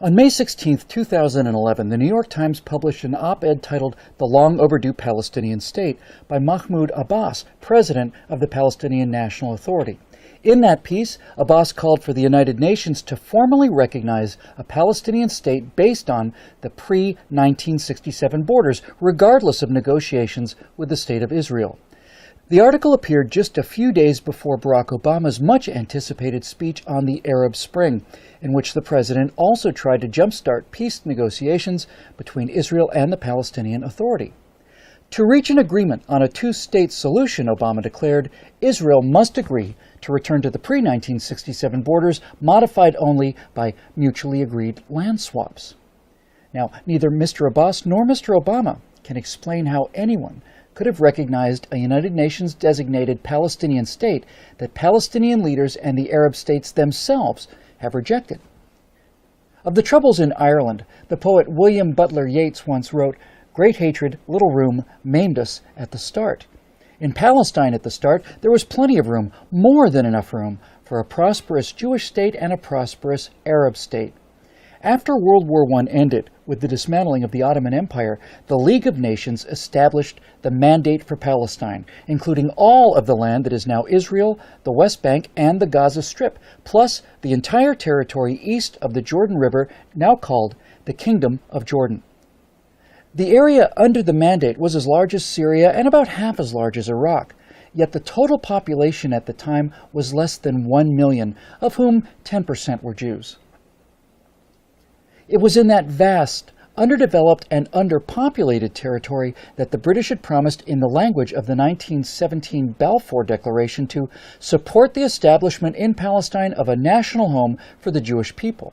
On May 16, 2011, the New York Times published an op-ed titled "The Long Overdue Palestinian State" by Mahmoud Abbas, president of the Palestinian National Authority. In that piece, Abbas called for the United Nations to formally recognize a Palestinian state based on the pre-1967 borders, regardless of negotiations with the State of Israel. The article appeared just a few days before Barack Obama's much-anticipated speech on the Arab Spring, in which the president also tried to jumpstart peace negotiations between Israel and the Palestinian Authority. To reach an agreement on a two-state solution, Obama declared, Israel must agree to return to the pre-1967 borders, modified only by mutually agreed land swaps. Now, neither Mr. Abbas nor Mr. Obama can explain how anyone could have recognized a United Nations-designated Palestinian state that Palestinian leaders and the Arab states themselves have rejected. Of the troubles in Ireland, the poet William Butler Yeats once wrote, "Great hatred, little room, maimed us at the start." In Palestine at the start, there was plenty of room, more than enough room, for a prosperous Jewish state and a prosperous Arab state. After World War I ended, with the dismantling of the Ottoman Empire, the League of Nations established the Mandate for Palestine, including all of the land that is now Israel, the West Bank, and the Gaza Strip, plus the entire territory east of the Jordan River, now called the Kingdom of Jordan. The area under the Mandate was as large as Syria and about half as large as Iraq, yet the total population at the time was less than 1 million, of whom 10% were Jews. It was in that vast, underdeveloped, and underpopulated territory that the British had promised in the language of the 1917 Balfour Declaration to support the establishment in Palestine of a national home for the Jewish people.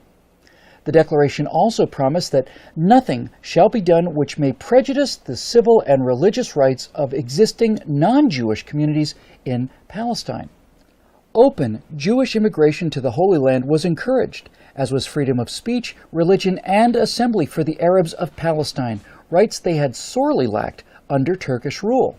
The declaration also promised that nothing shall be done which may prejudice the civil and religious rights of existing non-Jewish communities in Palestine. Open Jewish immigration to the Holy Land was encouraged, as was freedom of speech, religion, and assembly for the Arabs of Palestine, rights they had sorely lacked under Turkish rule.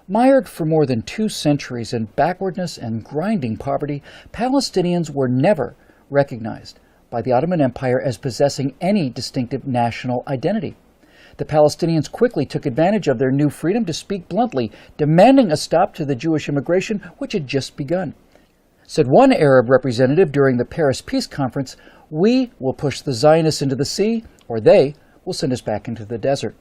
Mired for more than 2 centuries in backwardness and grinding poverty, Palestinians were never recognized by the Ottoman Empire as possessing any distinctive national identity. The Palestinians quickly took advantage of their new freedom to speak bluntly, demanding a stop to the Jewish immigration which had just begun. Said one Arab representative during the Paris Peace Conference, "We will push the Zionists into the sea, or they will send us back into the desert."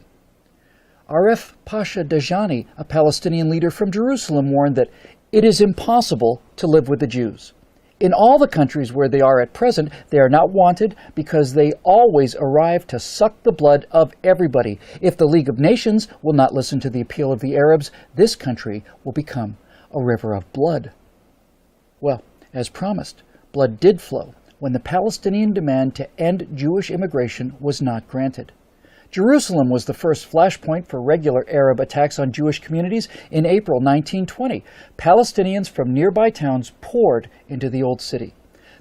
Aref Pasha Dajani, a Palestinian leader from Jerusalem, warned that it is impossible to live with the Jews. In all the countries where they are at present, they are not wanted because they always arrive to suck the blood of everybody. If the League of Nations will not listen to the appeal of the Arabs, this country will become a river of blood. Well, as promised, blood did flow when the Palestinian demand to end Jewish immigration was not granted. Jerusalem was the first flashpoint for regular Arab attacks on Jewish communities in April 1920. Palestinians from nearby towns poured into the old city.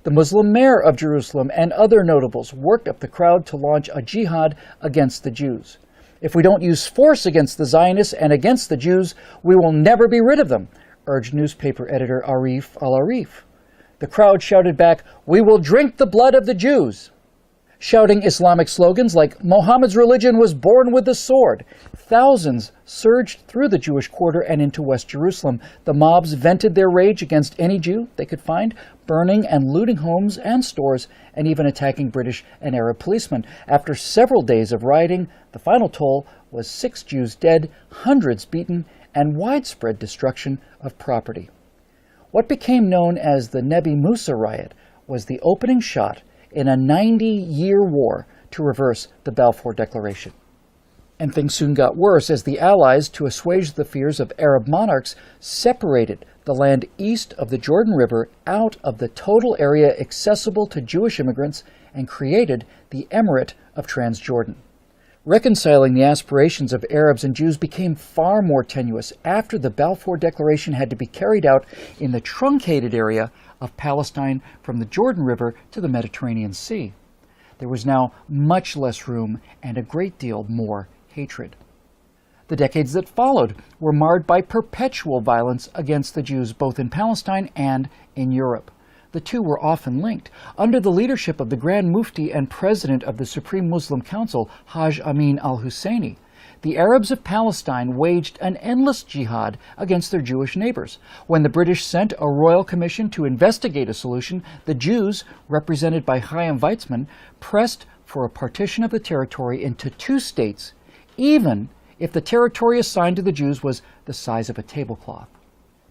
The Muslim mayor of Jerusalem and other notables worked up the crowd to launch a jihad against the Jews. "If we don't use force against the Zionists and against the Jews, we will never be rid of them," urged newspaper editor Arif al-Arif. The crowd shouted back, "We will drink the blood of the Jews." Shouting Islamic slogans like "Muhammad's religion was born with the sword," thousands surged through the Jewish quarter and into West Jerusalem. The mobs vented their rage against any Jew they could find, burning and looting homes and stores, and even attacking British and Arab policemen. After several days of rioting, the final toll was 6 Jews dead, hundreds beaten, and widespread destruction of property. What became known as the Nebi Musa riot was the opening shot in a 90-year war to reverse the Balfour Declaration. And things soon got worse as the Allies, to assuage the fears of Arab monarchs, separated the land east of the Jordan River out of the total area accessible to Jewish immigrants and created the Emirate of Transjordan. Reconciling the aspirations of Arabs and Jews became far more tenuous after the Balfour Declaration had to be carried out in the truncated area of Palestine from the Jordan River to the Mediterranean Sea. There was now much less room and a great deal more hatred. The decades that followed were marred by perpetual violence against the Jews both in Palestine and in Europe. The two were often linked. Under the leadership of the Grand Mufti and President of the Supreme Muslim Council, Haj Amin al-Husseini, the Arabs of Palestine waged an endless jihad against their Jewish neighbors. When the British sent a royal commission to investigate a solution, the Jews, represented by Chaim Weizmann, pressed for a partition of the territory into two states, even if the territory assigned to the Jews was the size of a tablecloth.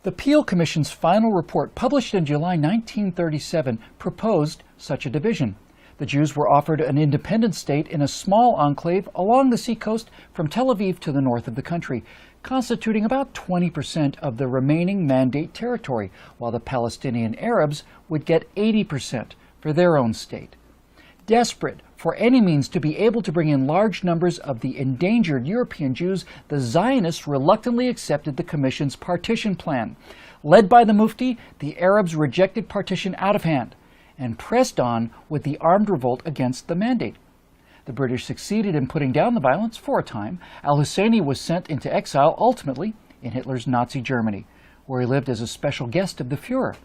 The Peel Commission's final report, published in July 1937, proposed such a division. The Jews were offered an independent state in a small enclave along the seacoast from Tel Aviv to the north of the country, constituting about 20% of the remaining mandate territory, while the Palestinian Arabs would get 80% for their own state. Desperate for any means to be able to bring in large numbers of the endangered European Jews, the Zionists reluctantly accepted the Commission's partition plan. Led by the Mufti, the Arabs rejected partition out of hand and pressed on with the armed revolt against the mandate. The British succeeded in putting down the violence for a time. Al-Husseini was sent into exile, ultimately in Hitler's Nazi Germany, where he lived as a special guest of the Führer.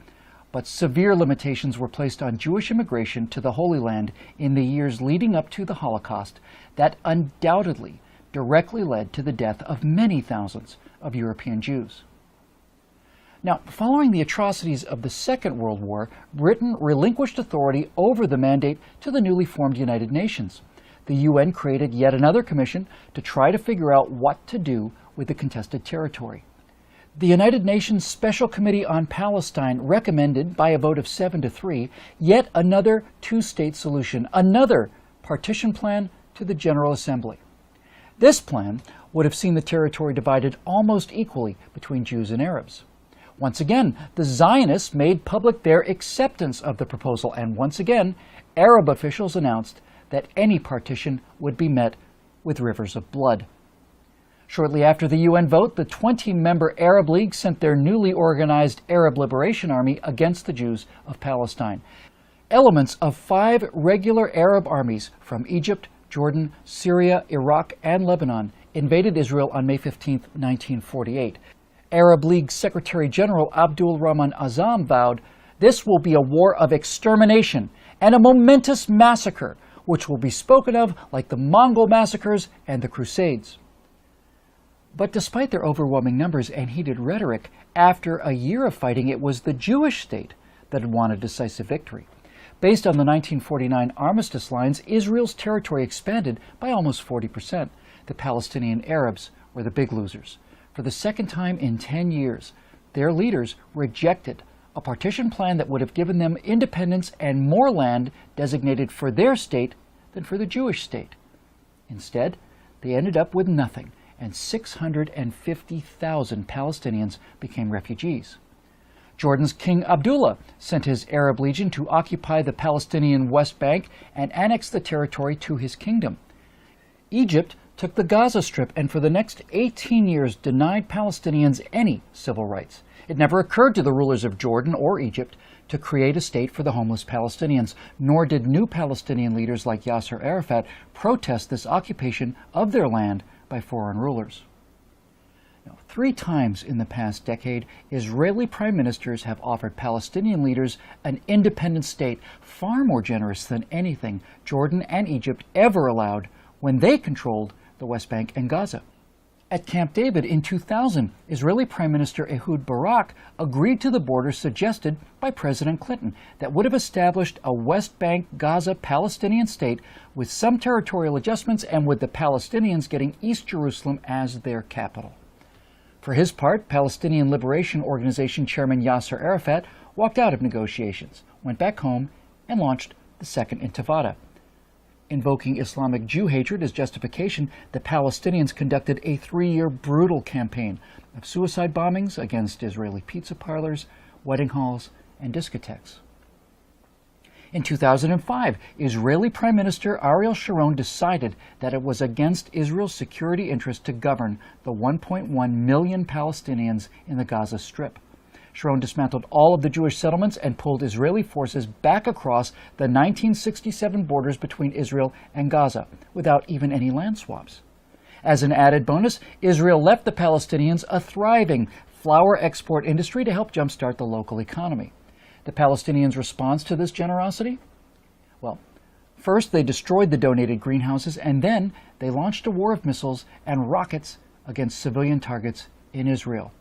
But severe limitations were placed on Jewish immigration to the Holy Land in the years leading up to the Holocaust that undoubtedly directly led to the death of many thousands of European Jews. Now, following the atrocities of the Second World War, Britain relinquished authority over the mandate to the newly formed United Nations. The UN created yet another commission to try to figure out what to do with the contested territory. The United Nations Special Committee on Palestine recommended, by a vote of 7-3, yet another two-state solution, another partition plan to the General Assembly. This plan would have seen the territory divided almost equally between Jews and Arabs. Once again, the Zionists made public their acceptance of the proposal, and once again, Arab officials announced that any partition would be met with rivers of blood. Shortly after the UN vote, the 20-member Arab League sent their newly organized Arab Liberation Army against the Jews of Palestine. Elements of 5 regular Arab armies from Egypt, Jordan, Syria, Iraq, and Lebanon invaded Israel on May 15, 1948. Arab League Secretary General Abdul Rahman Azam vowed, "This will be a war of extermination and a momentous massacre, which will be spoken of like the Mongol massacres and the Crusades." But despite their overwhelming numbers and heated rhetoric, after a year of fighting, it was the Jewish state that had won a decisive victory. Based on the 1949 armistice lines, Israel's territory expanded by almost 40%. The Palestinian Arabs were the big losers. For the second time in 10 years, their leaders rejected a partition plan that would have given them independence and more land designated for their state than for the Jewish state. Instead, they ended up with nothing, and 650,000 Palestinians became refugees. Jordan's King Abdullah sent his Arab Legion to occupy the Palestinian West Bank and annex the territory to his kingdom. Egypt took the Gaza Strip and for the next 18 years denied Palestinians any civil rights. It never occurred to the rulers of Jordan or Egypt to create a state for the homeless Palestinians, nor did new Palestinian leaders like Yasser Arafat protest this occupation of their land by foreign rulers. Now, 3 times in the past decade, Israeli prime ministers have offered Palestinian leaders an independent state, far more generous than anything Jordan and Egypt ever allowed when they controlled the West Bank and Gaza. At Camp David in 2000, Israeli Prime Minister Ehud Barak agreed to the border suggested by President Clinton that would have established a West Bank Gaza Palestinian state with some territorial adjustments and with the Palestinians getting East Jerusalem as their capital. For his part, Palestinian Liberation Organization Chairman Yasser Arafat walked out of negotiations, went back home, and launched the Second Intifada. Invoking Islamic Jew hatred as justification, the Palestinians conducted a 3-year brutal campaign of suicide bombings against Israeli pizza parlors, wedding halls, and discotheques. In 2005, Israeli Prime Minister Ariel Sharon decided that it was against Israel's security interest to govern the 1.1 million Palestinians in the Gaza Strip. Sharon dismantled all of the Jewish settlements and pulled Israeli forces back across the 1967 borders between Israel and Gaza without even any land swaps. As an added bonus, Israel left the Palestinians a thriving flour export industry to help jumpstart the local economy. the Palestinians' response to this generosity? Well, first they destroyed the donated greenhouses, and then they launched a war of missiles and rockets against civilian targets in Israel.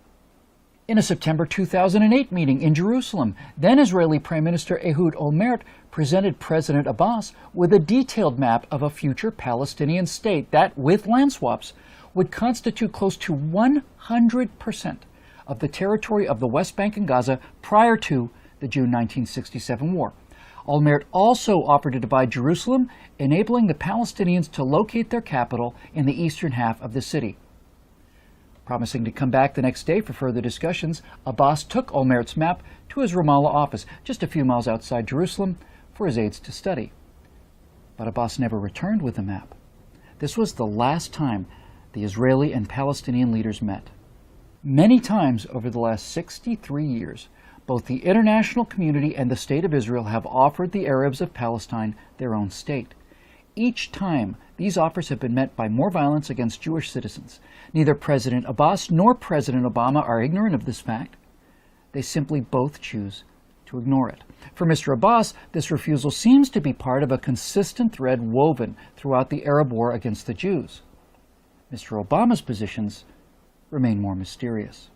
In a September 2008 meeting in Jerusalem, then Israeli Prime Minister Ehud Olmert presented President Abbas with a detailed map of a future Palestinian state that, with land swaps, would constitute close to 100% of the territory of the West Bank and Gaza prior to the June 1967 war. Olmert also offered to divide Jerusalem, enabling the Palestinians to locate their capital in the eastern half of the city. Promising to come back the next day for further discussions, Abbas took Olmert's map to his Ramallah office, just a few miles outside Jerusalem, for his aides to study. But Abbas never returned with the map. This was the last time the Israeli and Palestinian leaders met. Many times over the last 63 years, both the international community and the State of Israel have offered the Arabs of Palestine their own state. Each time, these offers have been met by more violence against Jewish citizens. Neither President Abbas nor President Obama are ignorant of this fact. They simply both choose to ignore it. For Mr. Abbas, this refusal seems to be part of a consistent thread woven throughout the Arab war against the Jews. Mr. Obama's positions remain more mysterious.